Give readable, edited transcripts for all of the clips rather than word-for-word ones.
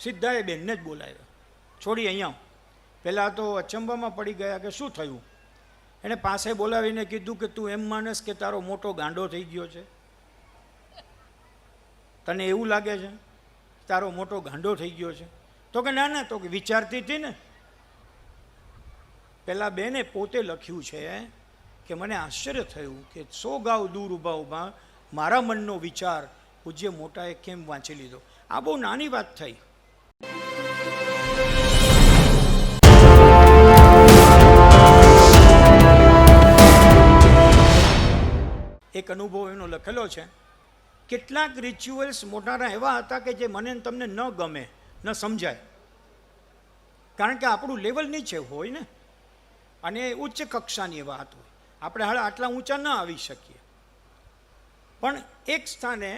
સીધા એ બેનને જ બોલાવ્યા, છોડી અહીંયા. પહેલાં તો અચંબામાં પડી ગયા કે શું થયું. એણે પાસે બોલાવીને કીધું કે તું એમ માનસ કે તારો મોટો ગાંડો થઈ ગયો છે? તને એવું લાગે છે તારો મોટો ગાંડો થઈ ગયો છે? તો કે ના ના, તો કે વિચારતી હતી ને. પેલા બેને પોતે લખ્યું છે કે મને આશ્ચર્ય થયું કે 100 ગાવ દૂર ઊભા ઊભા મારા મનનો વિચાર પૂજ્ય મોટાએ કેમ વાંચી લીધો. આ બહુ નાની વાત થઈ. એક અનુભવ એનો લખેલો છે. કેટલાક રિચ્યુઅલ્સ મોટાના એવા હતા કે જે મને તમને ન ગમે, ન સમજાય, કારણ કે આપણું લેવલ નીચે હોય ને, અને ઉચ્ચ કક્ષાની વાત હોય. આપણે હાલ આટલા ઊંચા ન આવી શકીએ. પણ એક સ્થાને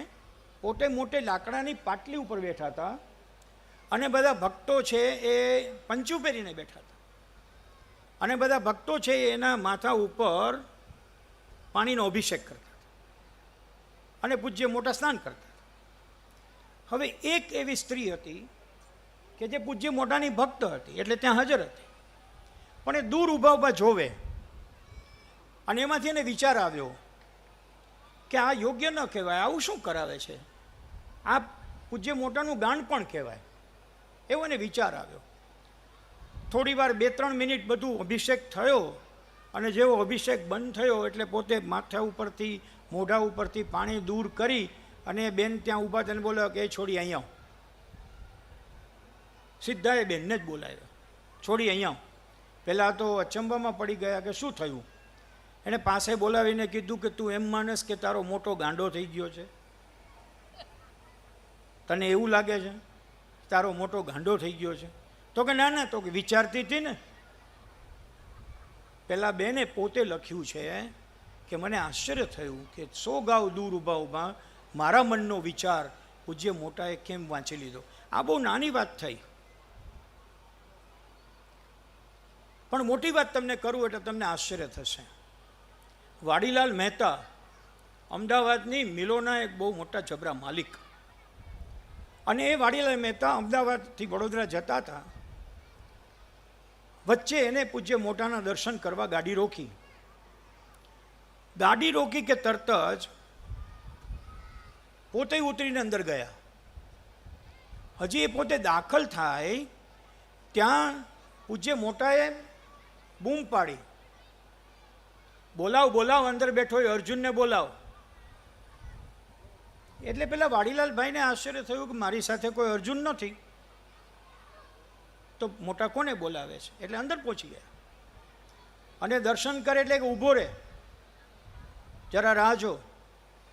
પોતે મોટે લાકડાની પાટલી ઉપર બેઠા હતા અને બધા ભક્તો છે એ પંચું પહેરીને બેઠા હતા, અને બધા ભક્તો છે એના માથા ઉપર પાણીનો અભિષેક કરતા હતા અને પૂજ્ય મોટા સ્નાન કરતા હતા. હવે એક એવી સ્ત્રી હતી કે જે પૂજ્ય મોટાની ભક્ત હતી, એટલે ત્યાં હાજર હતી, પણ એ દૂર ઊભા ઊભા જોવે, અને એમાંથી એને વિચાર આવ્યો કે આ યોગ્ય ન કહેવાય, આવું શું કરાવે છે, આ પૂજ્ય મોટાનું ગાંડ પણ કહેવાય, એવો એને વિચાર આવ્યો. થોડી વાર 2-3 મિનિટ બધું અભિષેક થયો, અને જેવો અભિષેક બંધ થયો એટલે પોતે માથા ઉપરથી મોઢા ઉપરથી પાણી દૂર કરી અને બેન ત્યાં ઊભા તેને બોલ્યો કે છોડી અહીંયા. સીધા એ બેનને જ બોલાવ્યા, છોડી અહીંયા. પહેલાં તો અચંબામાં પડી ગયા કે શું થયું. એણે પાસે બોલાવીને કીધું કે તું એમ માનસ કે તારો મોટો ગાંડો થઈ ગયો છે? તને એવું લાગે છે તારો મોટો ગાંડો થઈ ગયો છે? તો કે ના ના, તો કે વિચારતી હતી ને. પેલા બેને પોતે લખ્યું છે કે મને આશ્ચર્ય થયું કે 100 ગાવ દૂર ઊભા ઊભા મારા મનનો વિચાર પૂજ્ય મોટાએ કેમ વાંચી લીધો. આ બહુ નાની વાત થઈ, પણ મોટી વાત તમને કરું એટલે તમને આશ્ચર્ય થશે. વાડીલાલ મહેતા અમદાવાદની મિલોના એક બહુ મોટા જબરા માલિક, અને એ વાડીલાલ મહેતા અમદાવાદથી વડોદરા જતા હતા. વચ્ચે એને પૂજ્ય મોટાના દર્શન કરવા ગાડી રોકી. ગાડી રોકી કે તરત જ પોતે ઉતરીને અંદર ગયા. હજી એ પોતે દાખલ થાય ત્યાં પૂજ્ય મોટાએ બૂમ પાડી, બોલાવ બોલાવ, અંદર બેઠો હોય અર્જુનને બોલાવ. એટલે પેલા વાડીલાલભાઈને આશ્ચર્ય થયું કે મારી સાથે કોઈ અર્જુન નથી, તો મોટા કોને બોલાવે છે? એટલે અંદર પહોંચી ગયા અને દર્શન કરે એટલે કે ઊભો રહે, જરા રાહ જો.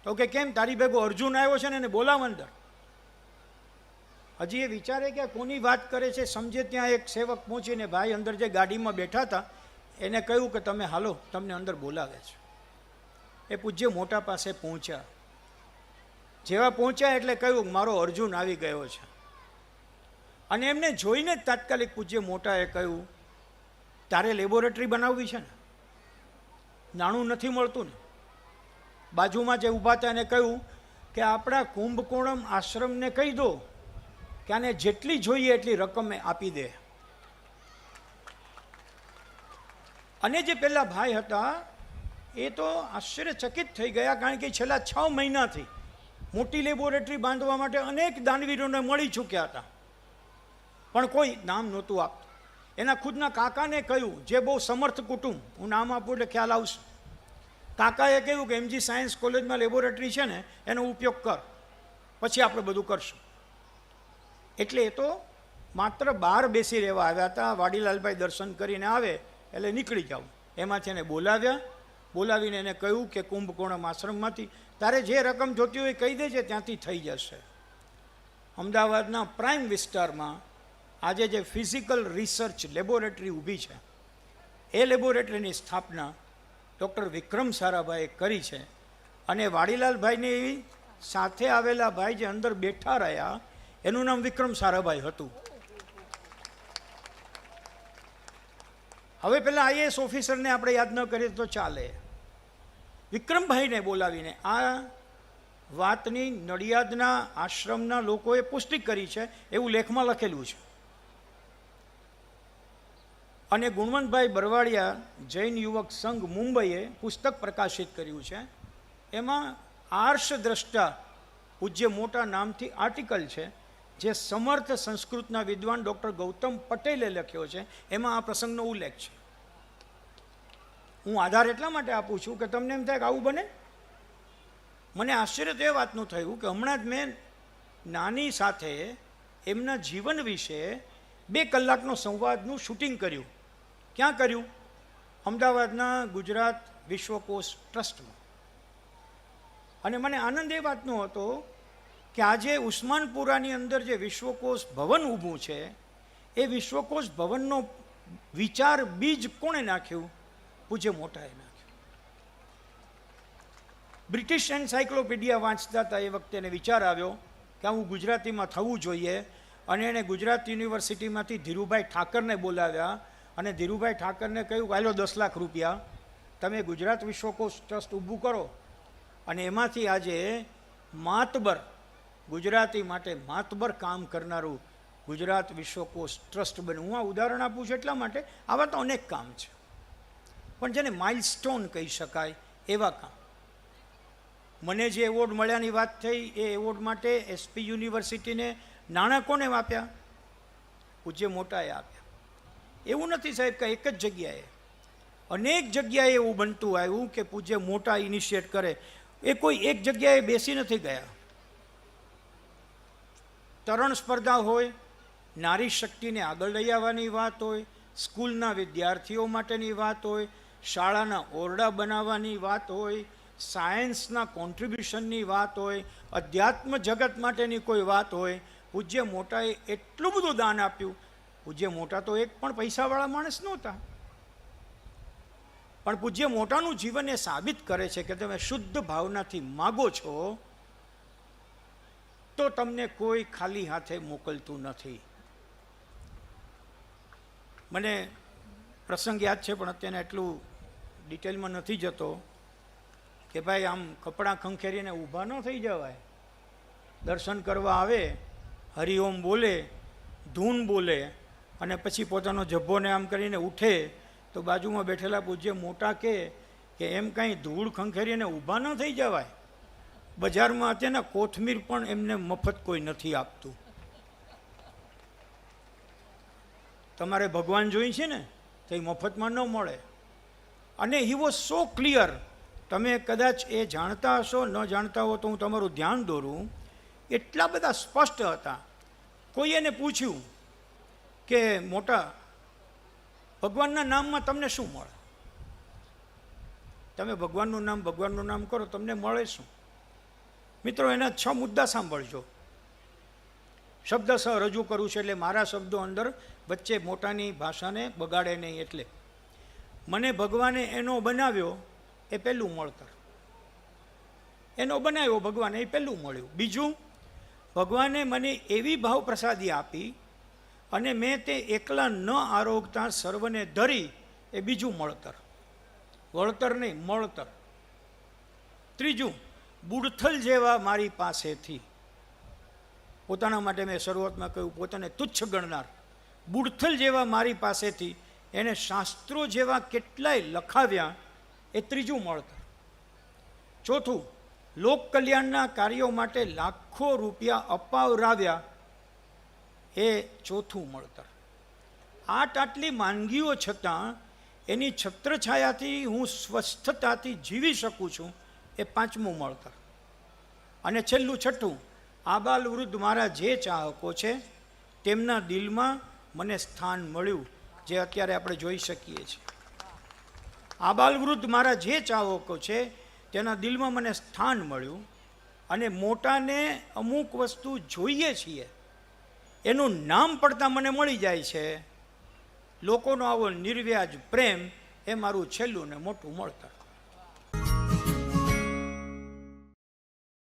તો કે કેમ, તારી ભેગો અર્જુન આવ્યો છે ને, એને બોલાવ અંદર. હજી એ વિચારે કે કોની વાત કરે છે સમજે ત્યાં એક સેવક પહોંચીને ભાઈ અંદર જે ગાડીમાં બેઠા હતા એને કહ્યું કે તમે હાલો, તમને અંદર બોલાવે છે. એ પૂજ્ય મોટા પાસે પહોંચ્યા. જેવા પહોંચ્યા એટલે કહ્યું મારો અર્જુન આવી ગયો છે. અને એમને જોઈને જ તાત્કાલિક પૂજ્ય મોટાએ કહ્યું તારે લેબોરેટરી બનાવવી છે ને, નાણું નથી મળતું ને. બાજુમાં જે ઊભા હતા એને કહ્યું કે આપણા કુંભકોણમ આશ્રમને કહી દો કે આને જેટલી જોઈએ એટલી રકમ આપી દે. અને જે પેલા ભાઈ હતા એ તો આશ્ચર્યચકિત થઈ ગયા, કારણ કે છેલ્લા 6 મહિનાથી મોટી લેબોરેટરી બાંધવા માટે અનેક દાનવીરોને મળી ચૂક્યા હતા, પણ કોઈ નામ નહોતું આપતું. એના ખુદના કાકાને કહ્યું, જે બહુ સમર્થ કુટુંબ, હું નામ આપું એટલે ખ્યાલ આવશે. કાકાએ કહ્યું કે MG સાયન્સ કોલેજમાં લેબોરેટરી છે ને, એનો ઉપયોગ કર, પછી આપણે બધું કરશું. એટલે એ તો માત્ર બહાર બેસી રહેવા આવ્યા હતા. વાડીલાલભાઈ દર્શન કરીને આવે એટલે નીકળી જાવ. એમાંથી એને બોલાવ્યા, બોલાવીને એને કહ્યું કે કુંભકોણમ આશ્રમમાંથી તારે જે રકમ જોતી હોય કહી દેજે, ત્યાંથી થઈ જશે. અમદાવાદના પ્રાઇમ વિસ્તારમાં આજે જે ફિઝિકલ રિસર્ચ લેબોરેટરી ઊભી છે, એ લેબોરેટરીની સ્થાપના ડૉક્ટર વિક્રમ સારાભાઈએ કરી છે. અને વાડીલાલભાઈની સાથે આવેલા ભાઈ જે અંદર બેઠા રહ્યા એનું નામ વિક્રમ સારાભાઈ હતું. હવે પેલા IAS ઓફિસરને આપણે યાદ ન કરીએ તો ચાલે. વિક્રમભાઈને બોલાવીને આ વાતની નડિયાદના આશ્રમના લોકોએ પુષ્ટિ કરી છે, એવું લેખમાં લખેલું છે. અને ગુણવંતભાઈ બરવાડિયા જૈન યુવક સંઘ મુંબઈએ પુસ્તક પ્રકાશિત કર્યું છે. એમાં આર્ષ દ્રષ્ટા પૂજ્ય મોટા નામથી આર્ટિકલ છે, જે સમર્થ સંસ્કૃતના વિદ્વાન ડૉક્ટર ગૌતમ પટેલે લખ્યો છે. એમાં આ પ્રસંગનો ઉલ્લેખ છે. હું આધાર એટલા માટે આપું છું કે તમને એમ થાય કે આવું બને. મને આશ્ચર્ય તો એ વાતનું થયું કે હમણાં જ મેં નાની સાથે એમના જીવન વિશે 2 કલાકનો સંવાદનું શૂટિંગ કર્યું. ક્યાં કર્યું? અમદાવાદના ગુજરાત વિશ્વકોશ ટ્રસ્ટમાં. અને મને આનંદ એ વાતનો હતો કે આજે ઉસ્માનપુરાની અંદર જે વિશ્વકોશ ભવન ઊભું છે, એ વિશ્વકોશ ભવનનો વિચાર બીજ કોણે નાખ્યું? પૂજ્ય મોટાએ નાખ્યું. બ્રિટિશ એન્સાઇક્લોપીડિયા વાંચતા હતા એ વખતે એને વિચાર આવ્યો કે આવું ગુજરાતીમાં થવું જોઈએ. અને એણે ગુજરાત યુનિવર્સિટીમાંથી ધીરુભાઈ ઠાકરને બોલાવ્યા અને ધીરુભાઈ ઠાકરને કહ્યું કે હાલો 10 લાખ રૂપિયા તમે ગુજરાત વિશ્વકોશ ટ્રસ્ટ ઊભું કરો. અને એમાંથી આજે માતબર, ગુજરાતી માટે માતબર કામ કરનારું ગુજરાત વિશ્વકોશ ટ્રસ્ટ બન્યું. હું આ ઉદાહરણ આપું છું એટલા માટે, આવા તો અનેક કામ છે, પણ જેને માઇલસ્ટોન કહી શકાય એવા કામ. મને જે એવોર્ડ મળ્યાની વાત થઈ, એ એવોર્ડ માટે એસપી યુનિવર્સિટીને નાણાં કોને આપ્યા? પૂજ્ય મોટાએ આપ્યા. એવું નથી સાહેબ કે એક જ જગ્યાએ, અનેક જગ્યાએ એવું બનતું આવ્યું કે પૂજ્ય મોટા ઇનિશિએટ કરે. એ કોઈ એક જગ્યાએ બેસી નથી ગયા. તરણ સ્પર્ધા હોય, નારી શક્તિને આગળ લઈ આવવાની વાત હોય, સ્કૂલના વિદ્યાર્થીઓ માટેની વાત હોય, શાળાના ઓરડા બનાવવાની વાત હોય, સાયન્સના કોન્ટ્રીબ્યુશનની વાત હોય, અધ્યાત્મ જગત માટેની કોઈ વાત હોય, પૂજ્ય મોટાએ એટલું બધું દાન આપ્યું. પૂજ્ય મોટા તો એક પણ પૈસાવાળા માણસ નહોતા, પણ પૂજ્ય મોટાનું જીવન એ સાબિત કરે છે કે તમે શુદ્ધ ભાવનાથી માગો છો તો તમને કોઈ ખાલી હાથે મોકલતું નથી. મને પ્રસંગ યાદ છે, પણ અત્યારે એટલું ડિટેલમાં નથી જતો કે ભાઈ આમ કપડાં ખંખેરીને ઊભા ન થઈ જવાય. દર્શન કરવા આવે, હરિઓમ બોલે, ધૂન બોલે, અને પછી પોતાનો જબ્બોને આમ કરીને ઉઠે તો બાજુમાં બેઠેલા પૂજ્ય મોટા કે એમ કાંઈ ધૂળ ખંખેરીને ઊભા ન થઈ જવાય. બજારમાં અત્યારના કોથમીર પણ એમને મફત કોઈ નથી આપતું. તમારે ભગવાન જોઈ છે ને, તો એ મફતમાં ન મળે. અને હી વોઝ સો ક્લિયર. તમે કદાચ એ જાણતા હશો, ન જાણતા હો તો હું તમારું ધ્યાન દોરું. એટલા બધા સ્પષ્ટ હતા. કોઈ એને પૂછ્યું કે મોટા, ભગવાનના નામમાં તમને શું મળે? તમે ભગવાનનું નામ કરો, તમને મળે શું? મિત્રો, એના 6 મુદ્દા સાંભળજો. શબ્દસહ રજૂ કરું છું એટલે મારા શબ્દો અંદર વચ્ચે મોટાની ભાષાને બગાડે નહીં. એટલે મને ભગવાને એનો બનાવ્યો, એ પહેલું મળતર. એનો બનાવ્યો ભગવાને, એ પહેલું મળ્યું. બીજું, ભગવાને મને એવી ભાવ પ્રસાદી આપી અને મેં તે એકલા ન આરોગતા સર્વને ધરી, એ બીજું મળતર. વળતર નહીં, મળતર. ત્રીજું, બુડથલ જેવા મારી પાસેથી, પોતાના માટે મેં શરૂઆતમાં કહ્યું પોતાને તુચ્છ ગણનાર, બુડથલ જેવા મારી પાસેથી એને શાસ્ત્રો જેવા કેટલાય લખાવ્યા, એ ત્રીજું મળતર. ચોથું, લોક કલ્યાણના કાર્યો માટે લાખો રૂપિયા અપાવરાવ્યા, એ ચોથું મળતર. આટલી માંદગીઓ છતાં એની છત્રછાયાથી હું સ્વસ્થતાથી જીવી શકું છું, એ પાંચમું મળતર. અને છેલ્લું છઠ્ઠું, આબાલ વૃદ્ધ મારા જે ચાહકો છે તેમના દિલમાં મને સ્થાન મળ્યું, જે અત્યારે આપણે જોઈ શકીએ છીએ. આબાલ વૃદ્ધ મારા જે ચાહકો છે તેના દિલમાં મને સ્થાન મળ્યું. અને મોટાને અમુક વસ્તુ જોઈએ છીએ, એનું નામ પડતા મને મળી જાય છે. લોકોનો આવો નિર્વ્યાજ પ્રેમ, એ મારું છેલ્લું ને મોટું મળતર.